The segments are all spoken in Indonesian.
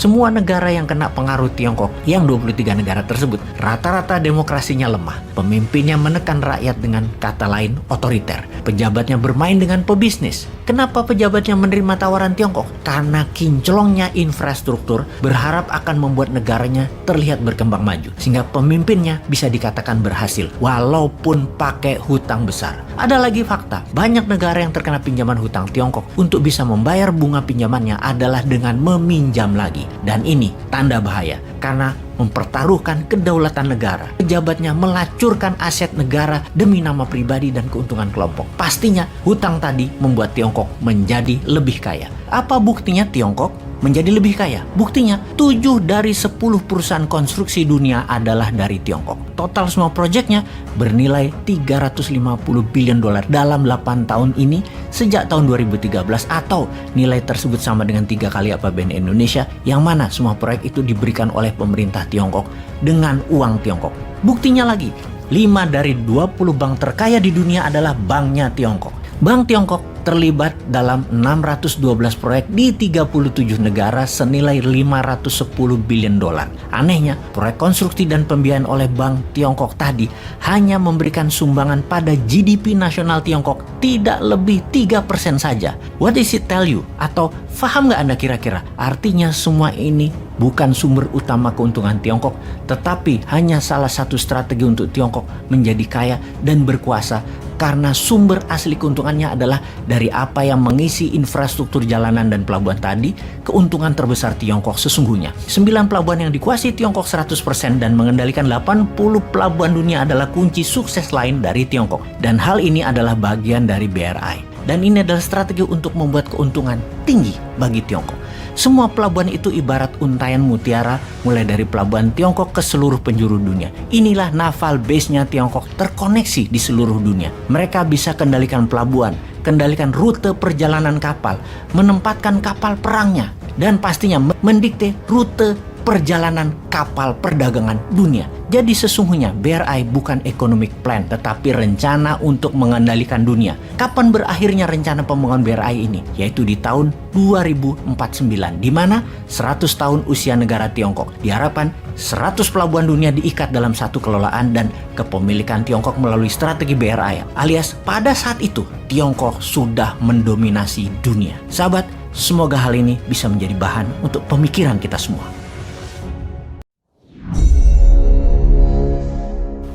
Semua negara yang kena pengaruh Tiongkok, yang 23 negara tersebut, rata-rata demokrasinya lemah. Pemimpinnya menekan rakyat dengan kata lain otoriter. Pejabatnya bermain dengan pebisnis. Kenapa pejabatnya menerima tawaran Tiongkok? Karena kinclongnya infrastruktur berharap akan membuat negaranya terlihat berkembang maju. Sehingga pemimpinnya bisa dikatakan berhasil, walaupun pakai hutang besar. Ada lagi fakta, banyak negara yang terkena pinjaman hutang Tiongkok untuk bisa membayar bunga pinjamannya adalah dengan meminjam lagi. Dan ini tanda bahaya, karena mempertaruhkan kedaulatan negara. Pejabatnya melacurkan aset negara demi nama pribadi dan keuntungan kelompok. Pastinya hutang tadi membuat Tiongkok menjadi lebih kaya. Apa buktinya Tiongkok menjadi lebih kaya? Buktinya 7 dari 10 perusahaan konstruksi dunia adalah dari Tiongkok. Total semua proyeknya bernilai 350 billion dolar dalam 8 tahun ini sejak tahun 2013, atau nilai tersebut sama dengan 3 kali APBN Indonesia, yang mana semua proyek itu diberikan oleh pemerintah Tiongkok dengan uang Tiongkok. Buktinya lagi, 5 dari 20 bank terkaya di dunia adalah banknya Tiongkok. Bank Tiongkok terlibat dalam 612 proyek di 37 negara senilai 510 billion dolar. Anehnya, proyek konstruksi dan pembiayaan oleh Bank Tiongkok tadi hanya memberikan sumbangan pada GDP nasional Tiongkok tidak lebih 3% saja. What does it tell you? Atau paham nggak Anda kira-kira? Artinya semua ini bukan sumber utama keuntungan Tiongkok, tetapi hanya salah satu strategi untuk Tiongkok menjadi kaya dan berkuasa, karena sumber asli keuntungannya adalah dari apa yang mengisi infrastruktur jalanan dan pelabuhan tadi. Keuntungan terbesar Tiongkok sesungguhnya. 9 pelabuhan yang dikuasai Tiongkok 100% dan mengendalikan 80 pelabuhan dunia adalah kunci sukses lain dari Tiongkok. Dan hal ini adalah bagian dari BRI. Dan ini adalah strategi untuk membuat keuntungan tinggi bagi Tiongkok. Semua pelabuhan itu ibarat untaian mutiara, mulai dari pelabuhan Tiongkok ke seluruh penjuru dunia. Inilah naval base-nya Tiongkok terkoneksi di seluruh dunia. Mereka bisa kendalikan pelabuhan, kendalikan rute perjalanan kapal, menempatkan kapal perangnya, dan pastinya mendikte rute perjalanan kapal perdagangan dunia. Jadi sesungguhnya BRI bukan economic plan, tetapi rencana untuk mengendalikan dunia. Kapan berakhirnya rencana pembangunan BRI ini? Yaitu di tahun 2049, di mana 100 tahun usia negara Tiongkok. Diharapkan 100 pelabuhan dunia diikat dalam satu kelolaan dan kepemilikan Tiongkok melalui strategi BRI. Alias pada saat itu Tiongkok sudah mendominasi dunia. Sahabat, semoga hal ini bisa menjadi bahan untuk pemikiran kita semua.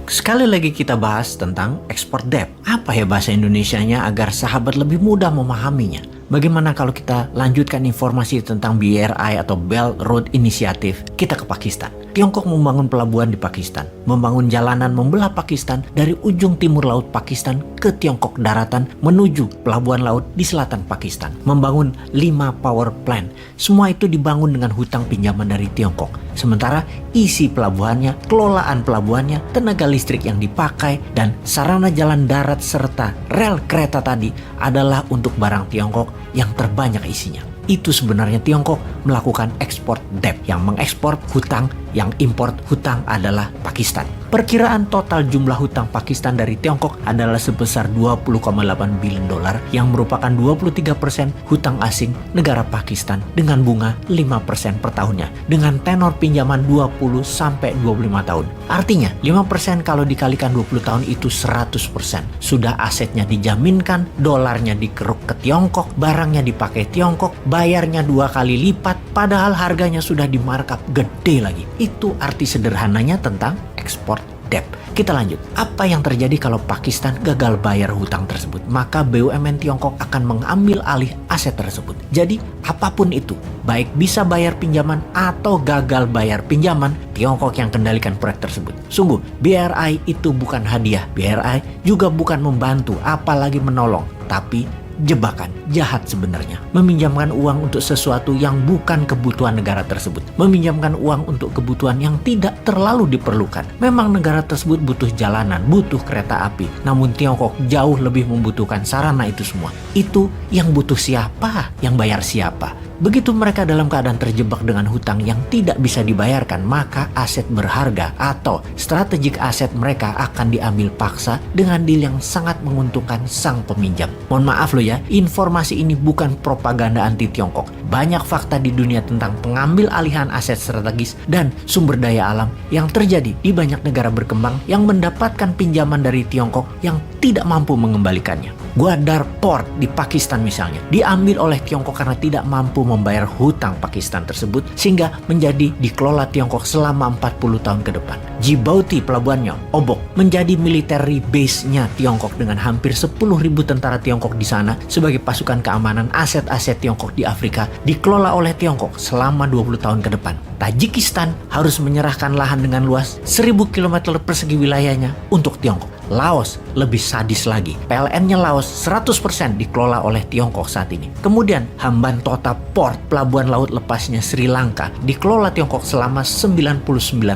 Sekali lagi kita bahas tentang export debt. Apa ya bahasa Indonesianya agar sahabat lebih mudah memahaminya? Bagaimana kalau kita lanjutkan informasi tentang BRI atau Belt Road Initiative, kita ke Pakistan. Tiongkok membangun pelabuhan di Pakistan, membangun jalanan membelah Pakistan dari ujung timur laut Pakistan ke Tiongkok daratan menuju pelabuhan laut di selatan Pakistan, membangun 5 power plant. Semua itu dibangun dengan hutang pinjaman dari Tiongkok. Sementara isi pelabuhannya, kelolaan pelabuhannya, tenaga listrik yang dipakai, dan sarana jalan darat serta rel kereta tadi adalah untuk barang Tiongkok yang terbanyak isinya. Itu sebenarnya Tiongkok melakukan ekspor debt, yang mengekspor hutang, yang import hutang adalah Pakistan. Perkiraan total jumlah hutang Pakistan dari Tiongkok adalah sebesar 20,8 billion dolar, yang merupakan 23% hutang asing negara Pakistan dengan bunga 5% per tahunnya, dengan tenor pinjaman 20-25 tahun. Artinya 5% kalau dikalikan 20 tahun itu 100%. Sudah asetnya dijaminkan, dolarnya dikeruk ke Tiongkok, barangnya dipakai Tiongkok, bayarnya 2 kali lipat, padahal harganya sudah di markup gede lagi. Itu arti sederhananya tentang export debt. Kita lanjut. Apa yang terjadi kalau Pakistan gagal bayar hutang tersebut? Maka BUMN Tiongkok akan mengambil alih aset tersebut. Jadi apapun itu, baik bisa bayar pinjaman atau gagal bayar pinjaman, Tiongkok yang kendalikan proyek tersebut. Sungguh, BRI itu bukan hadiah. BRI juga bukan membantu, apalagi menolong, tapi jebakan jahat sebenarnya. Meminjamkan uang untuk sesuatu yang bukan kebutuhan negara tersebut. Meminjamkan uang untuk kebutuhan yang tidak terlalu diperlukan. Memang negara tersebut butuh jalanan, butuh kereta api. Namun Tiongkok jauh lebih membutuhkan sarana itu semua. Itu yang butuh siapa? Yang bayar siapa? Begitu mereka dalam keadaan terjebak dengan hutang yang tidak bisa dibayarkan, maka aset berharga atau strategik aset mereka akan diambil paksa dengan deal yang sangat menguntungkan sang peminjam. Mohon maaf loh ya, informasi ini bukan propaganda anti Tiongkok. Banyak fakta di dunia tentang pengambil alihan aset strategis dan sumber daya alam yang terjadi di banyak negara berkembang yang mendapatkan pinjaman dari Tiongkok yang tidak mampu mengembalikannya. Gwadar Port di Pakistan misalnya diambil oleh Tiongkok karena tidak mampu membayar hutang Pakistan tersebut sehingga menjadi dikelola Tiongkok selama 40 tahun ke depan. Djibouti pelabuhannya, Obok, menjadi military base-nya Tiongkok dengan hampir 10.000 tentara Tiongkok di sana sebagai pasukan keamanan aset-aset Tiongkok di Afrika dikelola oleh Tiongkok selama 20 tahun ke depan. Tajikistan harus menyerahkan lahan dengan luas 1.000 km persegi wilayahnya untuk Tiongkok. Laos lebih sadis lagi. PLN-nya Laos 100% dikelola oleh Tiongkok saat ini. Kemudian Hambantota Port, pelabuhan laut lepasnya Sri Lanka, dikelola Tiongkok selama 99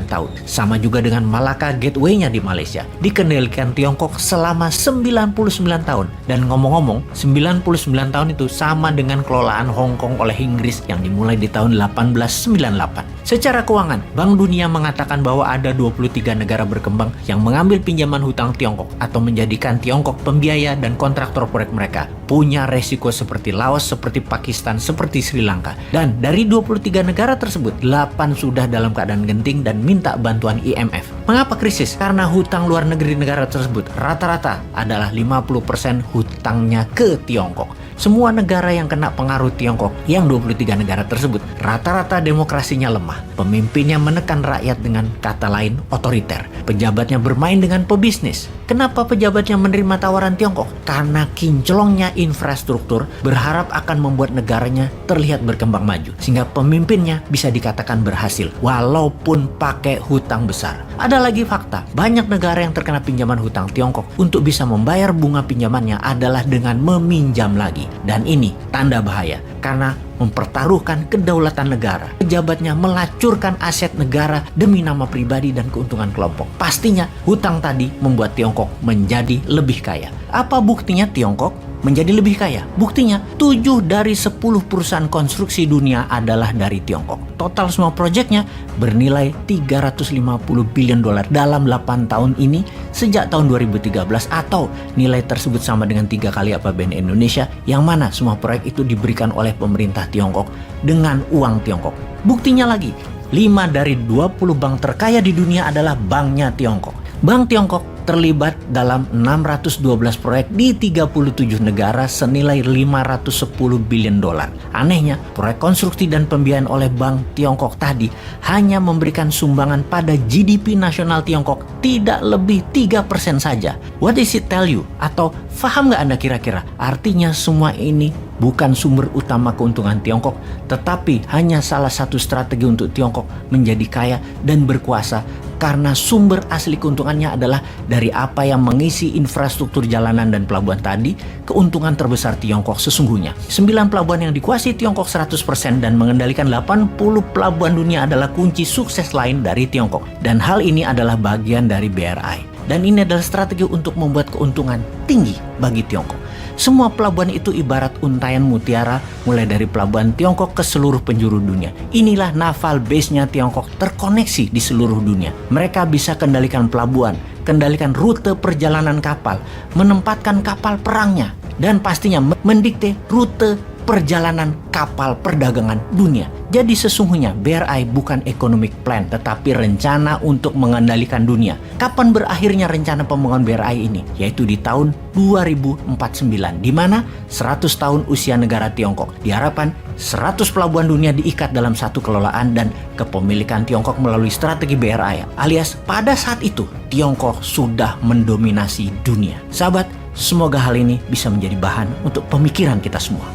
tahun. Sama juga dengan Malacca Gateway-nya di Malaysia, dikendalikan Tiongkok selama 99 tahun. Dan ngomong-ngomong, 99 tahun itu sama dengan kelolaan Hong Kong oleh Inggris yang dimulai di tahun 1898. Secara keuangan, Bank Dunia mengatakan bahwa ada 23 negara berkembang yang mengambil pinjaman hutang Tiongkok atau menjadikan Tiongkok pembiaya dan kontraktor proyek mereka. Punya resiko seperti Laos, seperti Pakistan, seperti Sri Lanka. Dan dari 23 negara tersebut, 8 sudah dalam keadaan genting dan minta bantuan IMF. Mengapa krisis? Karena hutang luar negeri negara tersebut rata-rata adalah 50% hutangnya ke Tiongkok. Semua negara yang kena pengaruh Tiongkok, yang 23 negara tersebut, rata-rata demokrasinya lemah. Pemimpinnya menekan rakyat dengan kata lain otoriter. Pejabatnya bermain dengan pebisnis. Kenapa pejabatnya menerima tawaran Tiongkok? Karena kinclongnya infrastruktur berharap akan membuat negaranya terlihat berkembang maju. Sehingga pemimpinnya bisa dikatakan berhasil, walaupun pakai hutang besar. Ada lagi fakta, banyak negara yang terkena pinjaman hutang Tiongkok untuk bisa membayar bunga pinjamannya adalah dengan meminjam lagi. Dan ini tanda bahaya, karena mempertaruhkan kedaulatan negara. Pejabatnya melacurkan aset negara demi nama pribadi dan keuntungan kelompok. Pastinya hutang tadi membuat Tiongkok menjadi lebih kaya. Apa buktinya Tiongkok menjadi lebih kaya? Buktinya 7 dari 10 perusahaan konstruksi dunia adalah dari Tiongkok. Total semua proyeknya bernilai 350 billion dolar dalam 8 tahun ini sejak tahun 2013, atau nilai tersebut sama dengan 3 kali APBN Indonesia, yang mana semua proyek itu diberikan oleh pemerintah Tiongkok dengan uang Tiongkok. Buktinya lagi, 5 dari 20 bank terkaya di dunia adalah banknya Tiongkok. Bank Tiongkok terlibat dalam 612 proyek di 37 negara senilai 510 billion dolar. Anehnya, proyek konstruksi dan pembiayaan oleh Bank Tiongkok tadi hanya memberikan sumbangan pada GDP nasional Tiongkok tidak lebih 3% saja. What does it tell you? Atau paham nggak Anda kira-kira? Artinya semua ini bukan sumber utama keuntungan Tiongkok, tetapi hanya salah satu strategi untuk Tiongkok menjadi kaya dan berkuasa, karena sumber asli keuntungannya adalah dari apa yang mengisi infrastruktur jalanan dan pelabuhan tadi. Keuntungan terbesar Tiongkok sesungguhnya. 9 pelabuhan yang dikuasai Tiongkok 100% dan mengendalikan 80 pelabuhan dunia adalah kunci sukses lain dari Tiongkok. Dan hal ini adalah bagian dari BRI. Dan ini adalah strategi untuk membuat keuntungan tinggi bagi Tiongkok. Semua pelabuhan itu ibarat untaian mutiara, mulai dari pelabuhan Tiongkok ke seluruh penjuru dunia. Inilah naval base-nya Tiongkok terkoneksi di seluruh dunia. Mereka bisa kendalikan pelabuhan, kendalikan rute perjalanan kapal, menempatkan kapal perangnya, dan pastinya mendikte rute perjalanan kapal perdagangan dunia. Jadi sesungguhnya BRI bukan economic plan, tetapi rencana untuk mengendalikan dunia. Kapan berakhirnya rencana pembangunan BRI ini? Yaitu di tahun 2049, di mana 100 tahun usia negara Tiongkok. Diharapkan 100 pelabuhan dunia diikat dalam satu kelolaan dan kepemilikan Tiongkok melalui strategi BRI. Alias pada saat itu Tiongkok sudah mendominasi dunia. Sahabat, semoga hal ini bisa menjadi bahan untuk pemikiran kita semua.